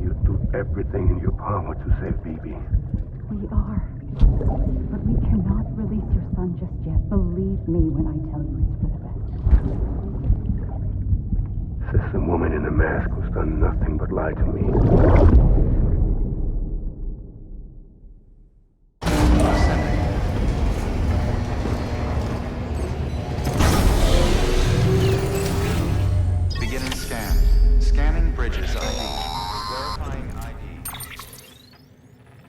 you do everything in your power to save BB. We are. But we cannot release your son just yet. Believe me when I tell you it's for the best. Says the woman in the mask who's done nothing but lie to me. Beginning scan. Scanning bridges ID. Verifying ID.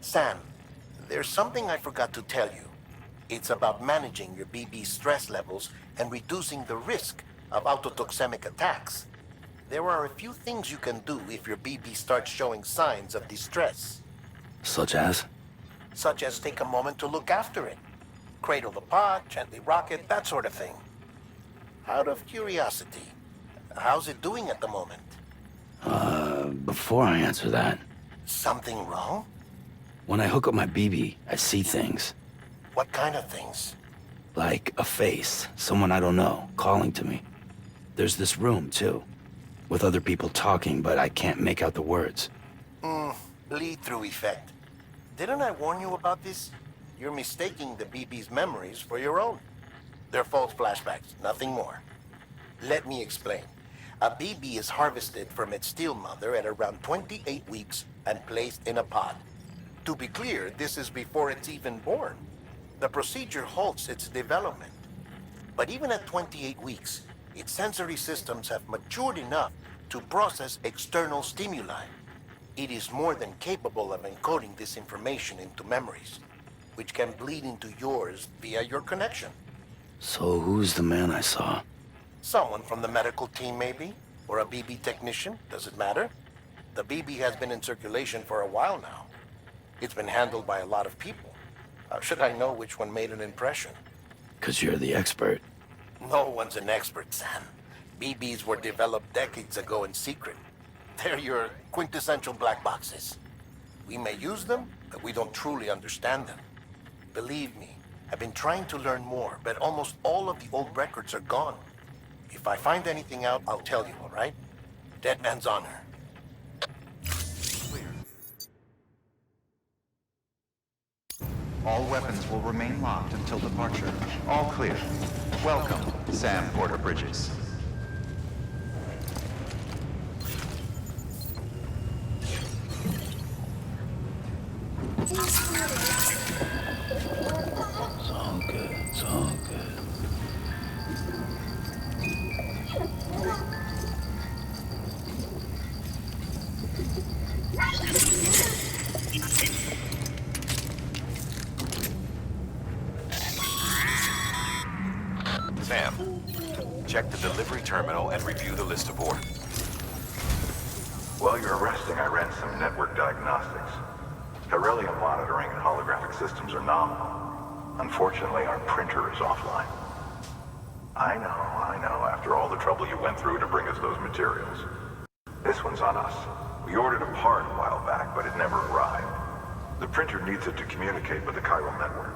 Sam, there's something I forgot to tell you. It's about managing your BB stress levels and reducing the risk of autotoxemic attacks. There are a few things you can do if your BB starts showing signs of distress. Such as? Such as take a moment to look after it. Cradle the pot, gently rock it, that sort of thing. Out of curiosity, how's it doing at the moment? Before I answer that, Something wrong? when I hook up my BB, I see things. What kind of things? Like a face, someone I don't know, calling to me. There's this room, too, with other people talking, but I can't make out the words. Lead-through effect. Didn't I warn you about this? You're mistaking the BB's memories for your own. They're false flashbacks, nothing more. Let me explain. A BB is harvested from its steel mother at around 28 weeks and placed in a pod. To be clear, this is before it's even born. The procedure halts its development. But even at 28 weeks, its sensory systems have matured enough to process external stimuli. It is more than capable of encoding this information into memories, which can bleed into yours via your connection. So who's the man I saw? Someone from the medical team, maybe? Or a BB technician? Does it matter? The BB has been in circulation for a while now. It's been handled by a lot of people. How should I know which one made an impression? 'Cause you're the expert. No one's an expert, Sam. BBs were developed decades ago in secret. They're your quintessential black boxes. We may use them, but we don't truly understand them. Believe me, I've been trying to learn more, but almost all of the old records are gone. If I find anything out, I'll tell you, all right? Dead man's honor. Clear. All weapons will remain locked until departure. All clear. Welcome, Sam Porter Bridges. It's all good, it's all good. Sam, check the delivery terminal and review the list aboard. While you're resting, I ran some network diagnostics. Beryllium monitoring and holographic systems are nominal. Unfortunately, our printer is offline. I know. After all the trouble you went through to bring us those materials. This one's on us. We ordered a part a while back, but it never arrived. The printer needs it to communicate with the Chiral network.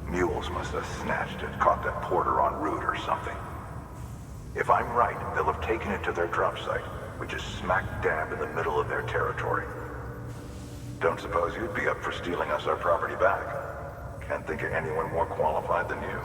Mules must have snatched it, caught that porter en route or something. If I'm right, they'll have taken it to their drop site, which is smack dab in the middle of their territory. Don't suppose you'd be up for stealing us our property back? Can't think of anyone more qualified than you.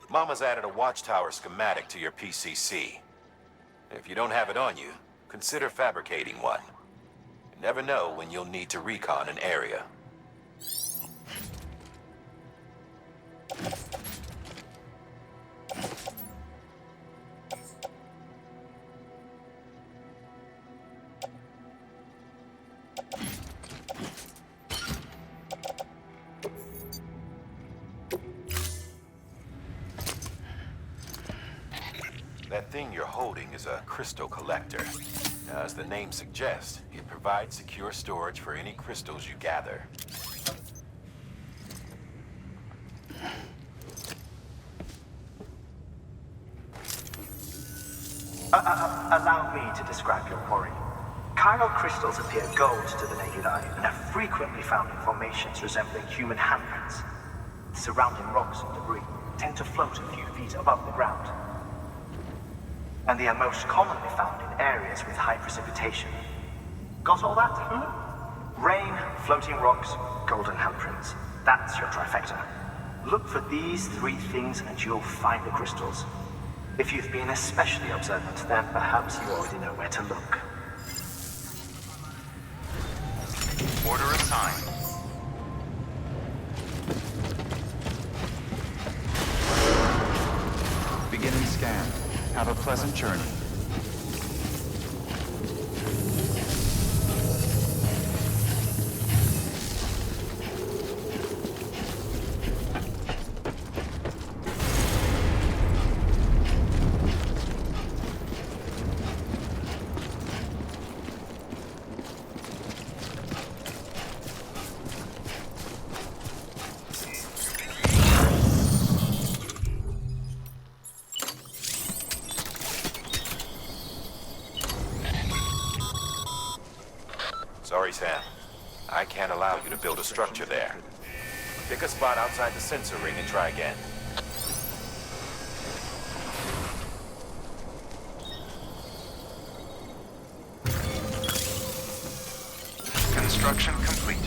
Mama's added a watchtower schematic to your PCC. If you don't have it on you, consider fabricating one. You never know when you'll need to recon an area. That thing you're holding is a crystal collector. Now, as the name suggests, it provides secure storage for any crystals you gather. Allow me to describe your quarry. Chiral crystals appear gold to the naked eye and are frequently found in formations resembling human handprints. Surrounding rocks and debris tend to float a few feet above the ground. And they are most commonly found in areas with high precipitation. Got all that? Rain, floating rocks, golden handprints. That's your trifecta. Look for these three things and you'll find the crystals. If you've been especially observant, then perhaps you already know where to look. Order assigned. Beginning scan. Have a pleasant journey. Sorry, Sam. I can't allow you to build a structure there. Pick a spot outside the sensor ring and try again. Construction complete.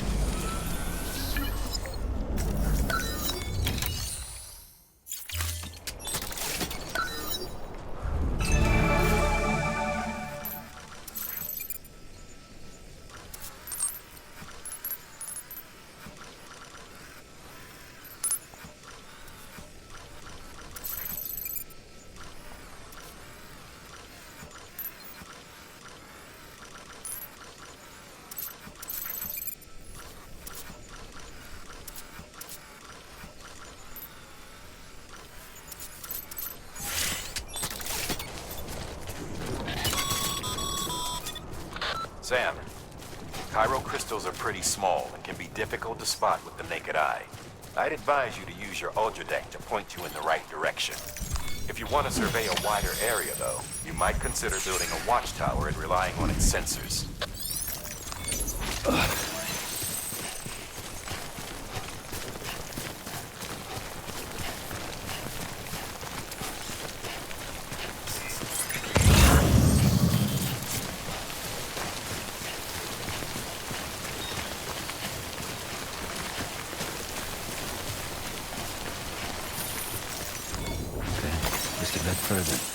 Sam, chiral crystals are pretty small and can be difficult to spot with the naked eye. I'd advise you to use your ultradeck to point you in the right direction. If you want to survey a wider area, though, you might consider building a watchtower and relying on its sensors. Just a bit further.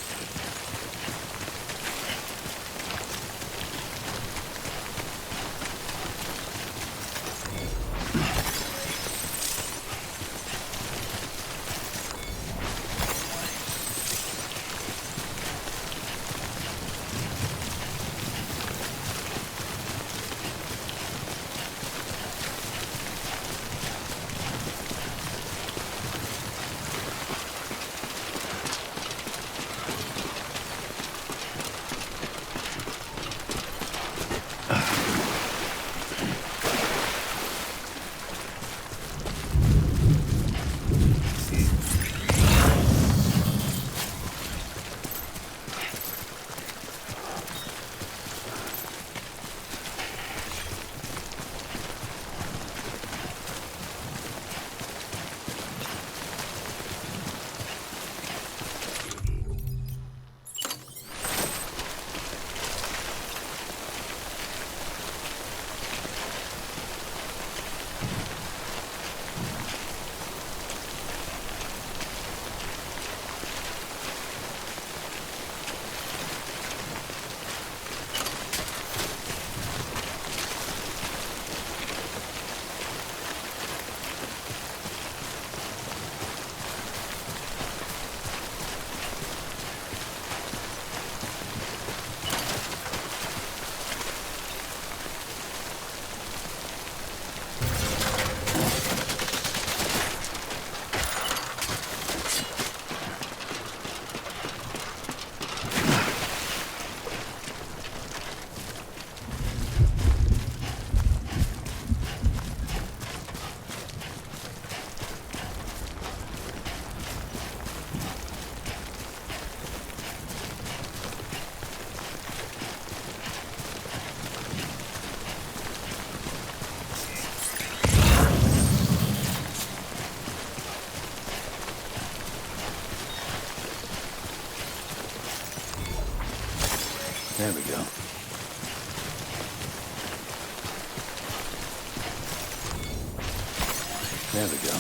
There we go. There we go.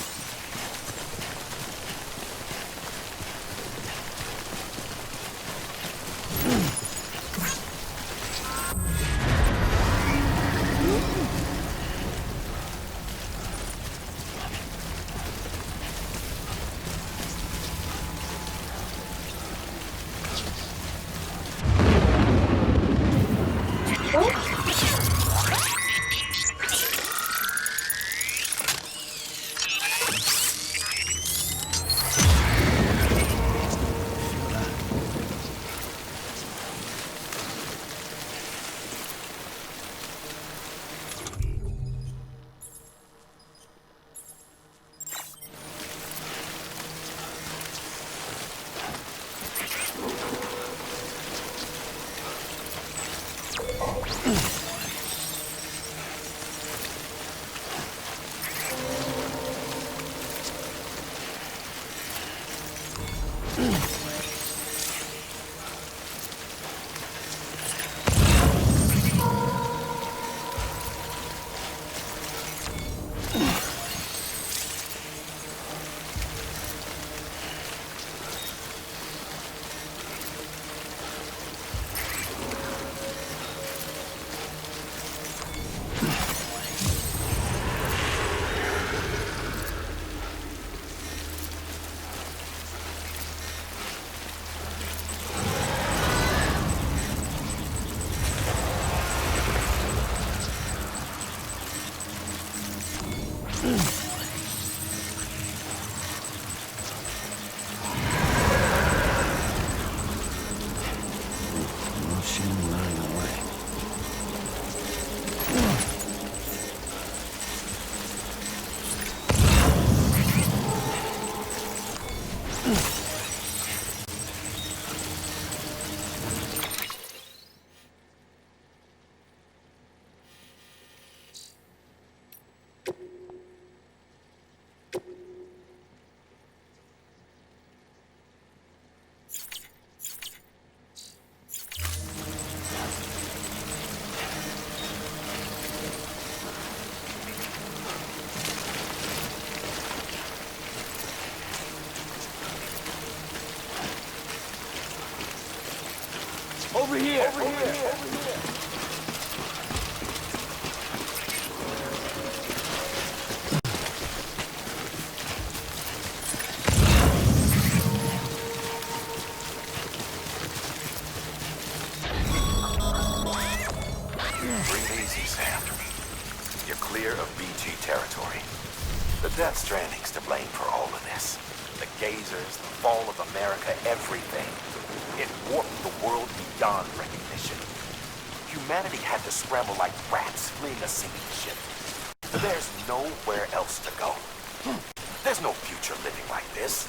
Over here! Over here! Breathe easy, Sam. You're clear of BG territory. The Death Stranding's to blame for all of this. The gazers, the fall of America, everything. It warped the world beyond recognition. Humanity had to scramble like rats fleeing a sinking ship. There's nowhere else to go. There's no future living like this.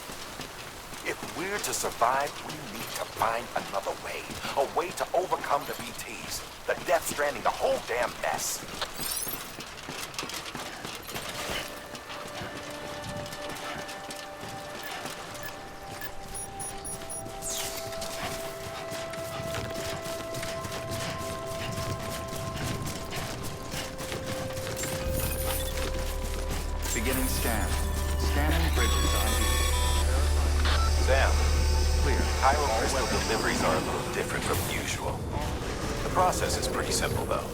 If we're to survive, we need to find another way. A way to overcome the BTs, the Death Stranding, the whole damn mess. Beginning scan. Scanning bridges on Sam, clear. Chiral crystal deliveries are a little different from usual. The process is pretty simple, though.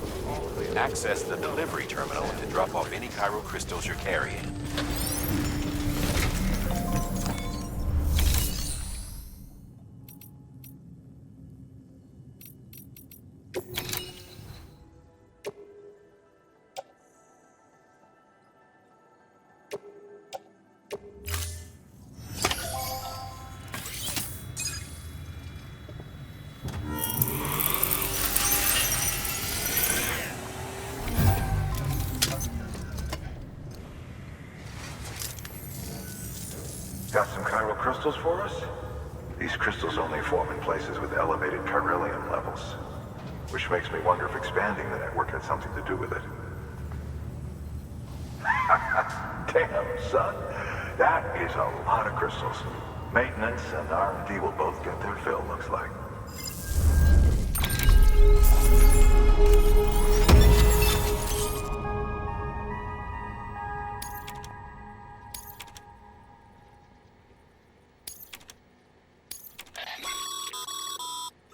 Access the delivery terminal to drop off any chiral crystals you're carrying. Got some chiral crystals for us? These crystals only form in places with elevated chiralium levels, which makes me wonder if expanding the network had something to do with it. Damn, son. That is a lot of crystals. Maintenance and R&D will both get their fill, looks like.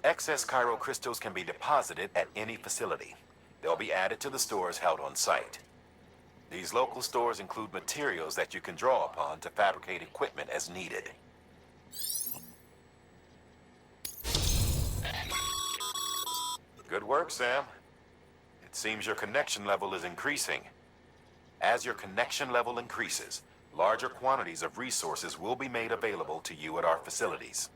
Excess chiral crystals can be deposited at any facility. They'll be added to the stores held on site. These local stores include materials that you can draw upon to fabricate equipment as needed. Good work, Sam. It seems your connection level is increasing. As your connection level increases, larger quantities of resources will be made available to you at our facilities.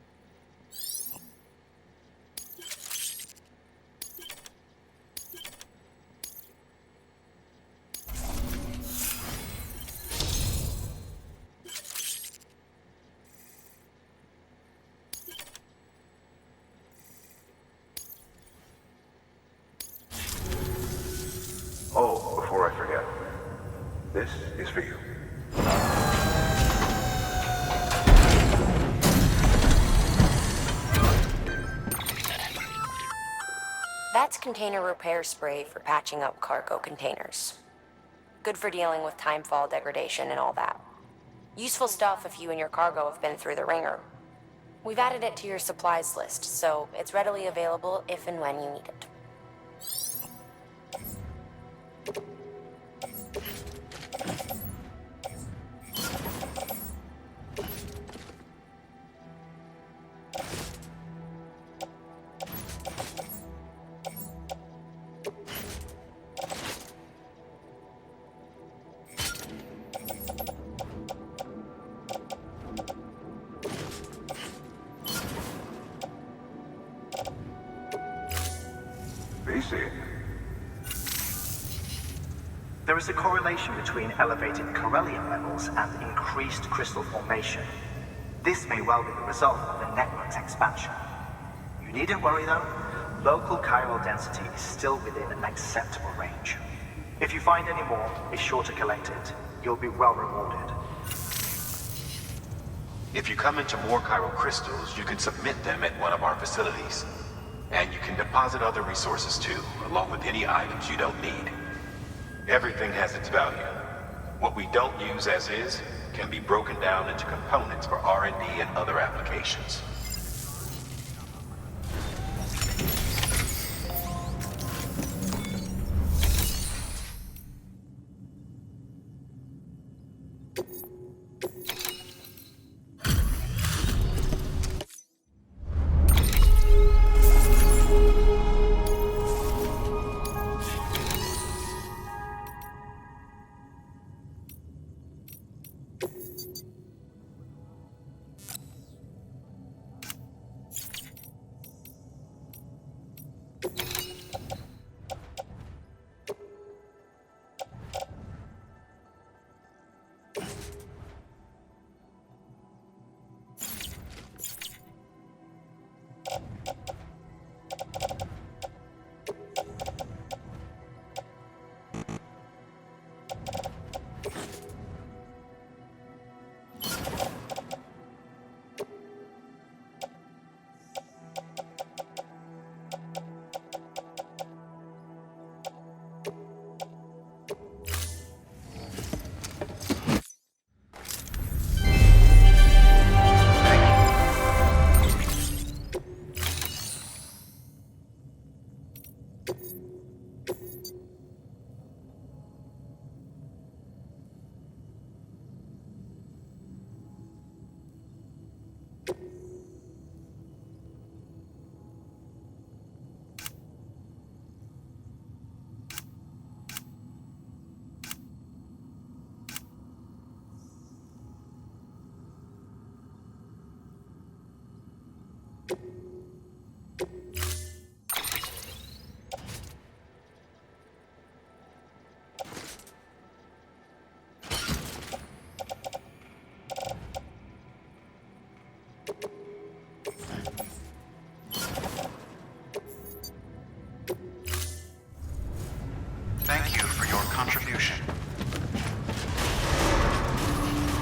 Oh, before I forget, this is for you. That's container repair spray for patching up cargo containers. Good for dealing with timefall degradation and all that. Useful stuff if you and your cargo have been through the ringer. We've added it to your supplies list, so it's readily available if and when you need it. There is a correlation between elevated Chiralium levels and increased crystal formation. This may well be the result of the network's expansion. You needn't worry though. Local chiral density is still within an acceptable range. If you find any more, be sure to collect it. You'll be well rewarded. If you come into more chiral crystals, you can submit them at one of our facilities. And you can deposit other resources too, along with any items you don't need. Everything has its value. What we don't use as is can be broken down into components for R&D and other applications. Thank you for your contribution.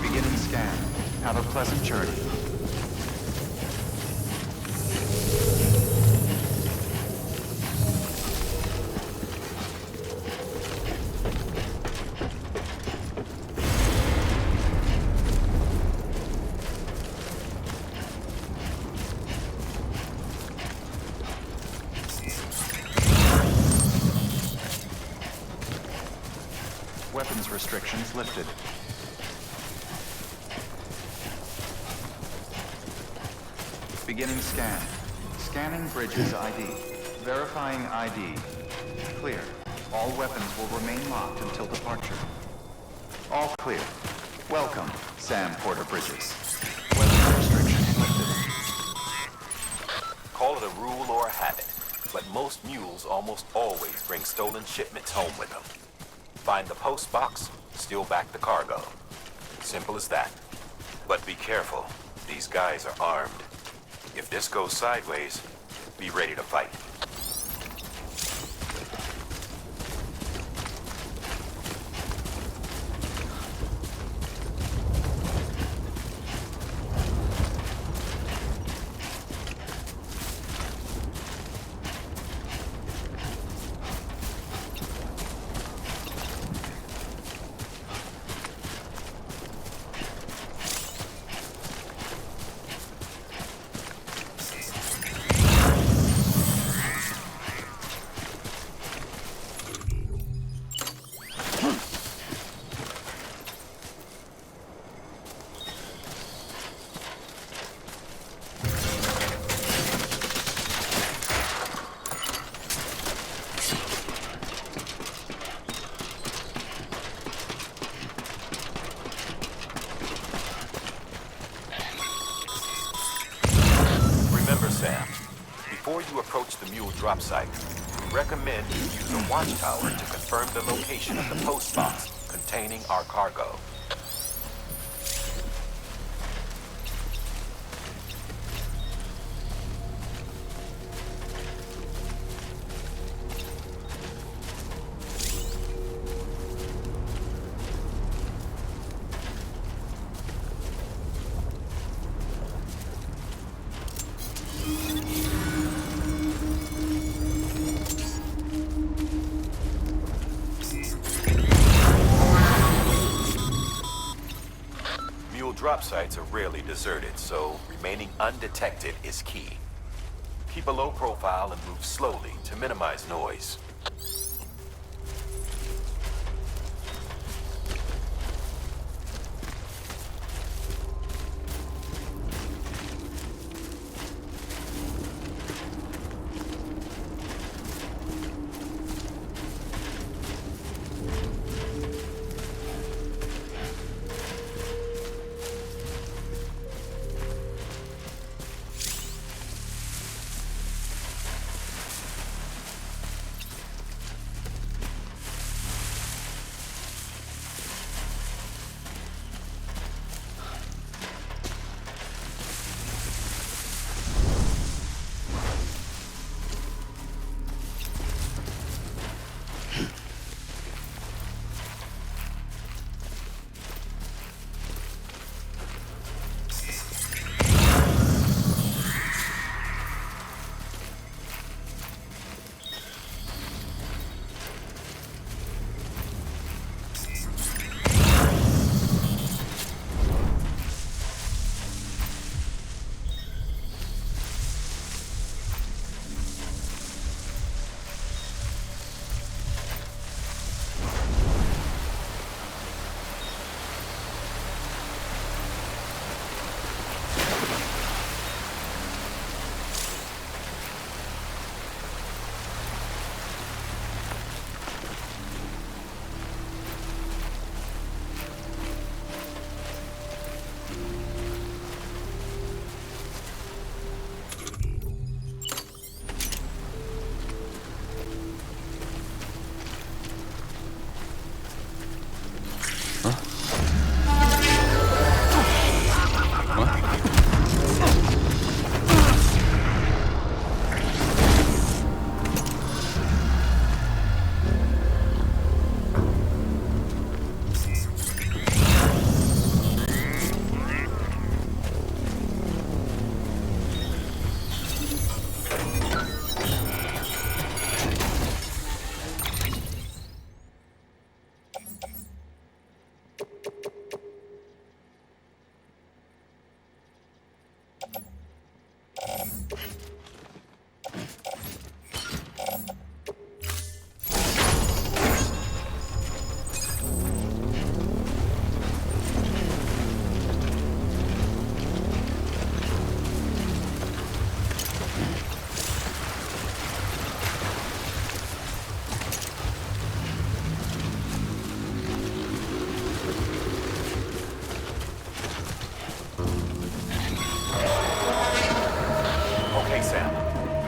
Beginning scan. Have a pleasant journey. restrictions lifted. Beginning scan. Scanning bridge's ID. Verifying ID. Clear. All weapons will remain locked until departure. All clear. Welcome, Sam Porter Bridges. Weapon restrictions lifted. Call it a rule or a habit, but most mules almost always bring stolen shipments home with them. Find the post box, steal back the cargo. Simple as that. But be careful. These guys are armed. If this goes sideways, be ready to fight. Sam, before you approach the mule drop site, we recommend you use a watchtower to confirm the location of the post box containing our cargo. Drop sites are rarely deserted, so remaining undetected is key. Keep a low profile and move slowly to minimize noise.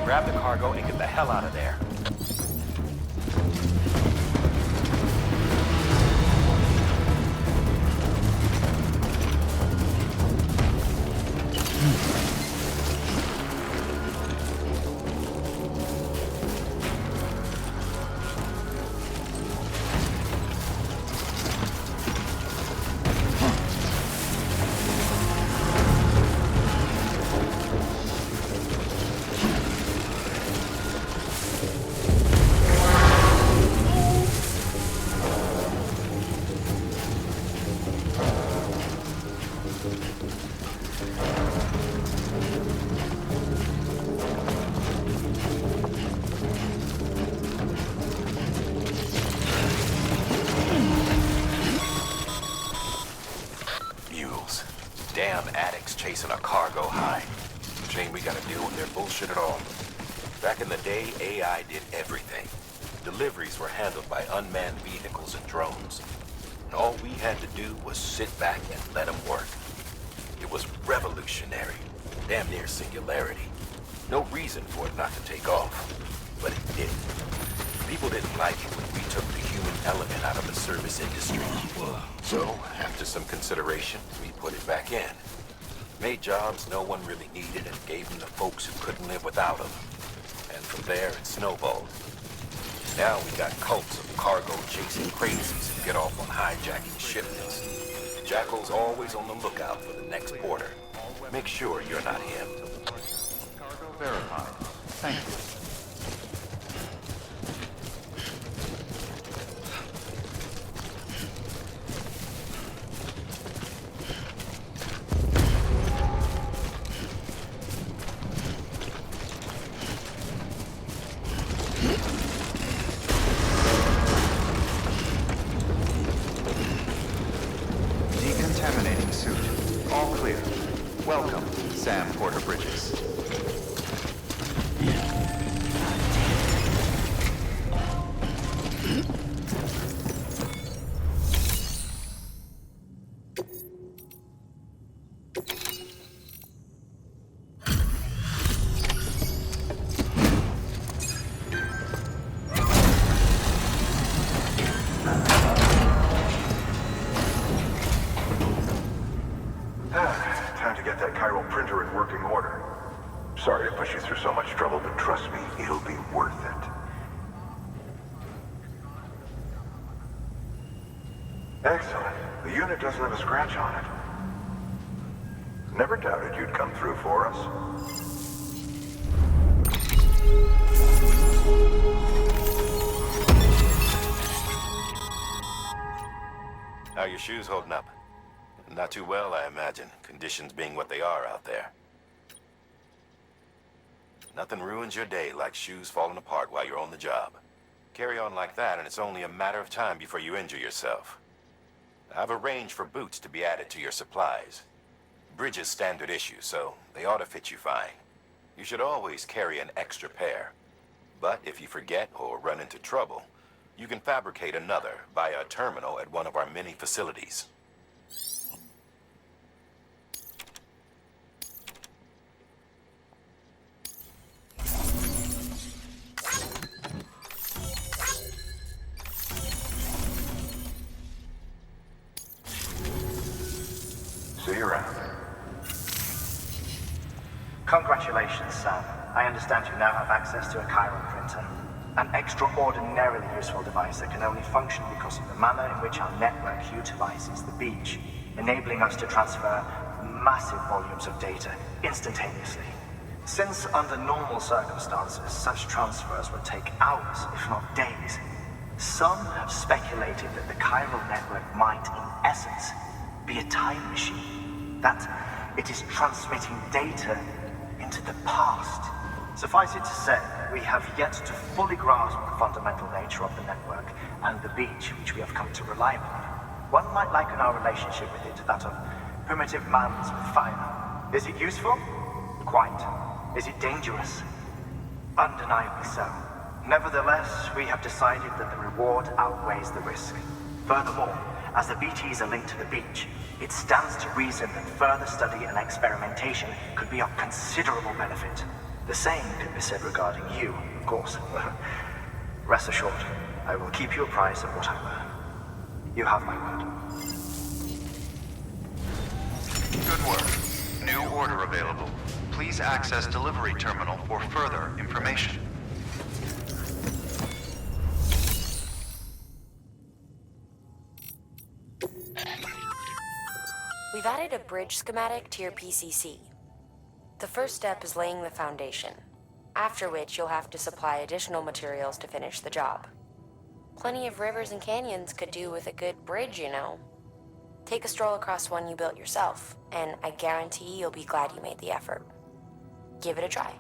Grab the cargo and get the hell out of there. Damn addicts chasing a cargo high. Shame we gotta deal with their bullshit at all. Back in the day, AI did everything. Deliveries were handled by unmanned vehicles and drones. And all we had to do was sit back and let them work. It was revolutionary, damn near singularity. No reason for it not to take off, but it did. People didn't like it when we took the human element out of the service industry. So, after some consideration, we put it back in. Made jobs no one really needed and gave them to folks who couldn't live without them. And from there, it snowballed. Now we got cults of cargo-chasing crazies who get off on hijacking shipments. Jackal's always on the lookout for the next order. Make sure you're not him. Cargo verified. Thank you. Decontaminating suit. All clear. Welcome, Sam Porter Bridges. Time to get that chiral printer in working order. Sorry to push you through so much trouble, but trust me, it'll be worth it. Excellent. The unit doesn't have a scratch on it. Never doubted you'd come through for us. How are your shoes holding up? Not too well, I imagine, conditions being what they are out there. Nothing ruins your day like shoes falling apart while you're on the job. Carry on like that and it's only a matter of time before you injure yourself. I've arranged for boots to be added to your supplies. Bridges standard issue, so they ought to fit you fine. You should always carry an extra pair. But if you forget or run into trouble, you can fabricate another via a terminal at one of our many facilities. See you around. Congratulations, Sam. I understand you now have access to a chiral printer. An extraordinarily useful device that can only function because of the manner in which our network utilizes the beach, enabling us to transfer massive volumes of data instantaneously. Since under normal circumstances, such transfers would take hours, if not days, some have speculated that the chiral network might, in essence, be a time machine, that it is transmitting data into the past. Suffice it to say, we have yet to fully grasp the fundamental nature of the network and the beach which we have come to rely upon. One might liken our relationship with it to that of primitive mans with fire. Is it useful? Quite. Is it dangerous? Undeniably so. Nevertheless, we have decided that the reward outweighs the risk. Furthermore, as the BTs are linked to the beach, it stands to reason that further study and experimentation could be of considerable benefit. The same could be said regarding you, of course. Rest assured, I will keep you apprised of what I learn. You have my word. Good work. New order available. Please access delivery terminal for further information. We've added a bridge schematic to your PCC. The first step is laying the foundation, after which you'll have to supply additional materials to finish the job. Plenty of rivers and canyons could do with a good bridge, you know. Take a stroll across one you built yourself, and I guarantee you'll be glad you made the effort. Give it a try.